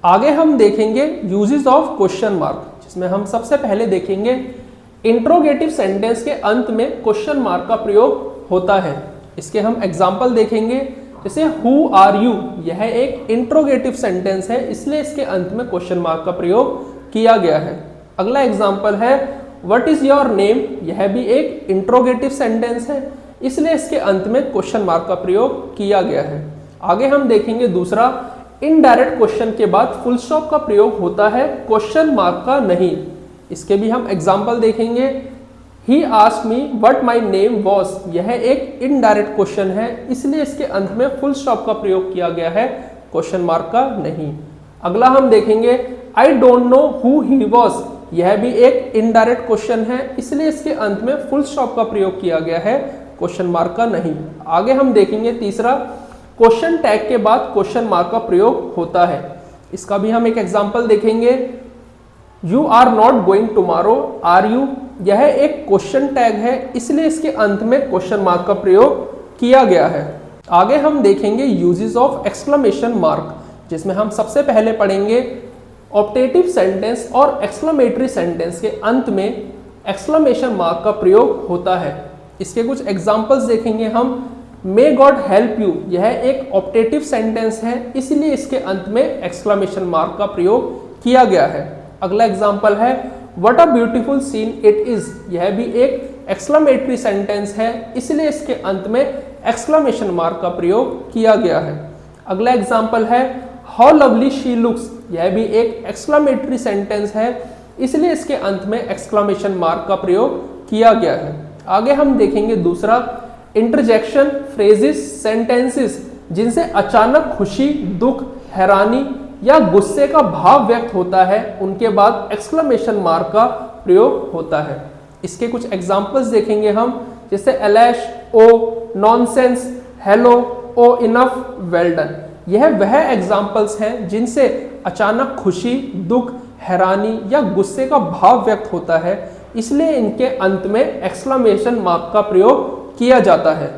आगे हम देखेंगे यूजेस ऑफ क्वेश्चन मार्क, जिसमें हम सबसे पहले देखेंगे इंट्रोगेटिव सेंटेंस के अंत में क्वेश्चन मार्क का प्रयोग होता है। इसके हम एग्जाम्पल देखेंगे, जैसे हु आर यू, यह एक इंट्रोगेटिव सेंटेंस है, इसलिए इसके अंत में क्वेश्चन मार्क का प्रयोग किया गया है। अगला एग्जाम्पल है व्हाट इज योर नेम, यह भी एक इंट्रोगेटिव सेंटेंस है, इसलिए इसके अंत में क्वेश्चन मार्क का प्रयोग किया गया है। आगे हम देखेंगे दूसरा, इनडायरेक्ट क्वेश्चन के बाद फुल स्टॉप का प्रयोग होता है, क्वेश्चन मार्क का नहीं। इसके भी हम एग्जाम्पल देखेंगे, he asked me what my name was, यह एक इनडायरेक्ट क्वेश्चन है, इसलिए इसके अंत में फुल स्टॉप का प्रयोग किया गया है, क्वेश्चन मार्क का नहीं। अगला हम देखेंगे I don't know who he was, यह भी एक इनडायरेक्ट क्वेश्चन है, इसलिए इसके अंत में फुल स्टॉप का प्रयोग किया गया है, क्वेश्चन मार्क का नहीं। आगे हम देखेंगे तीसरा, क्वेश्चन टैग के बाद क्वेश्चन मार्क का प्रयोग होता है। इसका भी हम एक एग्जांपल देखेंगे, you are not going tomorrow, are you, यह एक क्वेश्चन टैग है, इसलिए इसके अंत में क्वेश्चन मार्क का प्रयोग किया गया है। आगे हम देखेंगे यूजेस ऑफ एक्सक्लेमेशन मार्क, जिसमें हम सबसे पहले पढ़ेंगे ऑप्टेटिव सेंटेंस और एक्सक्लेमेटरी सेंटेंस के अंत में एक्सक्लेमेशन मार्क का प्रयोग होता है। इसके कुछ एग्जांपल्स देखेंगे हम, मे गॉड हेल्प यू, यह एक ऑप्टेटिव सेंटेंस है, इसलिए इसके अंत में एक्सक्लेमेशन मार्क का प्रयोग किया गया है। अगला एग्जांपल है what a beautiful seen it is, यह भी एक एक्सक्लेमेटरी सेंटेंस है, इसलिए इसके अंत में एक्सक्लेमेशन मार्क का प्रयोग किया गया है। अगला एग्जांपल है हाउ लवली शी लुक्स, यह भी एक एक्सक्लेमेटरी सेंटेंस है, इसलिए इसके अंत में एक्सक्लेमेशन मार्क का प्रयोग किया गया है। आगे हम देखेंगे दूसरा, इंटरजेक्शन फ्रेजेस सेंटेंसेस जिनसे अचानक खुशी, दुख, हैरानी या गुस्से का भाव व्यक्त होता है, उनके बाद एक्सक्लेमेशन मार्क का प्रयोग होता है। इसके कुछ एग्जांपल्स देखेंगे हम, जैसे एलैश, ओ, नॉनसेंस, हेलो, ओ इनफ, वेल डन। यह वह एग्जांपल्स हैं जिनसे अचानक खुशी, दुख, हैरानी या गुस्से का भाव व्यक्त होता है, इसलिए इनके अंत में एक्सक्लेमेशन मार्क का प्रयोग किया जाता है।